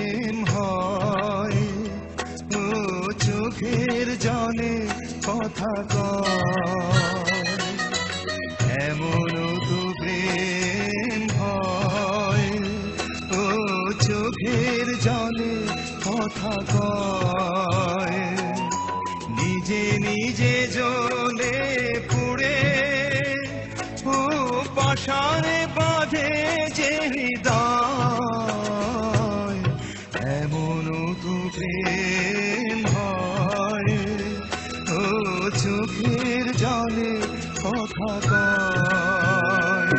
প্রেম হয়, ও চোখের জলে কথা কয়, এমন তো প্রেম হয়, ও চোখের জলে কথা কয়। নিজে নিজে জ্বলে পুড়ে ও পাষাণে বাঁধে যে হৃদয়, এমন তো প্রেম হয়, ও চোখের জলে কথা কয়।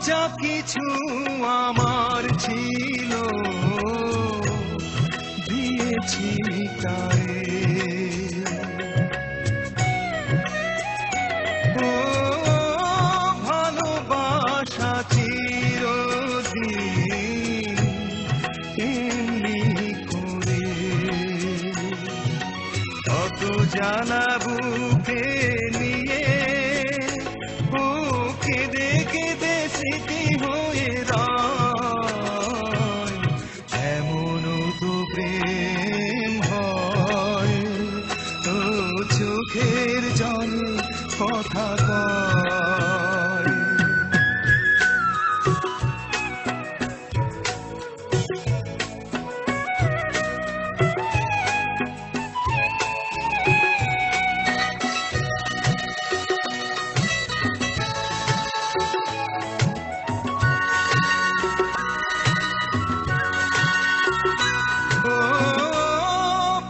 যা কিছু আমার ছিল দিয়েছি তারে, ও ভালোবাসা চিরদিন এমনি করে, কত জ্বালা বুকে নিয়ে ও কেঁদে কেঁদে স্মৃতি হয়ে রয়, এমন তো প্রেম হয়, ও চোখের জলে কথা কয়।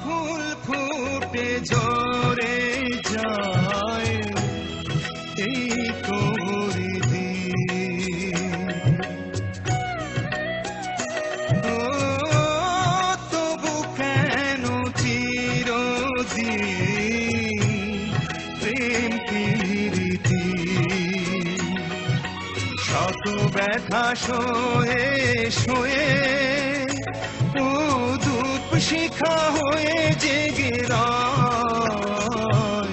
ফুল ফুটে ঝরে যায় এই তোরে দিন, তবু কেন চিরদিন প্রেম প্রীতি, শত ব্যথা সয়ে সয়ে ও ধূপ শিখা হয়ে জেগে রয়,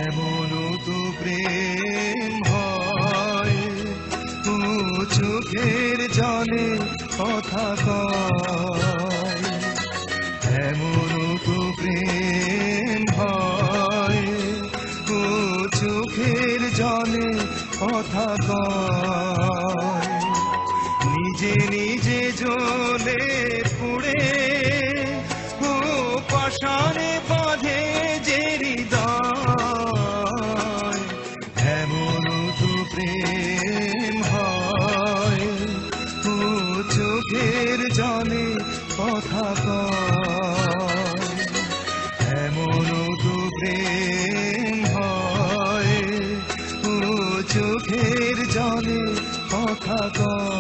এমন তো প্রেম হয়, ও চোখের জলে কথা কয়, এমন তো প্রেম হয়, ও চোখের জলে কথা কয়। নিজে নিজে জ্বলে পুড়ে ও পাষাণে বাঁধে যে হৃদয়, এমন তো প্রেম হয়, ও চোখের জলে কথা কয়, এমন তো প্রেম হয়, ও চোখের জলে কথা কয়।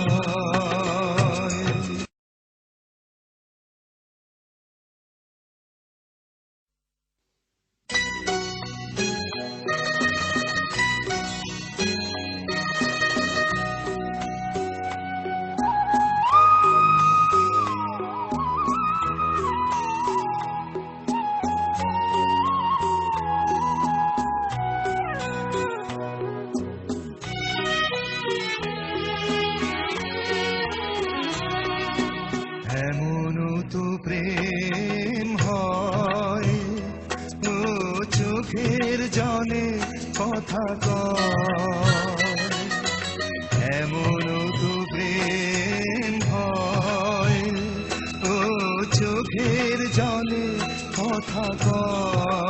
এমন তো প্রেম হয়, ও চোখের জলে কথা কয়, এমন তো প্রেম হয়, ও চোখের জলে কথা কয়।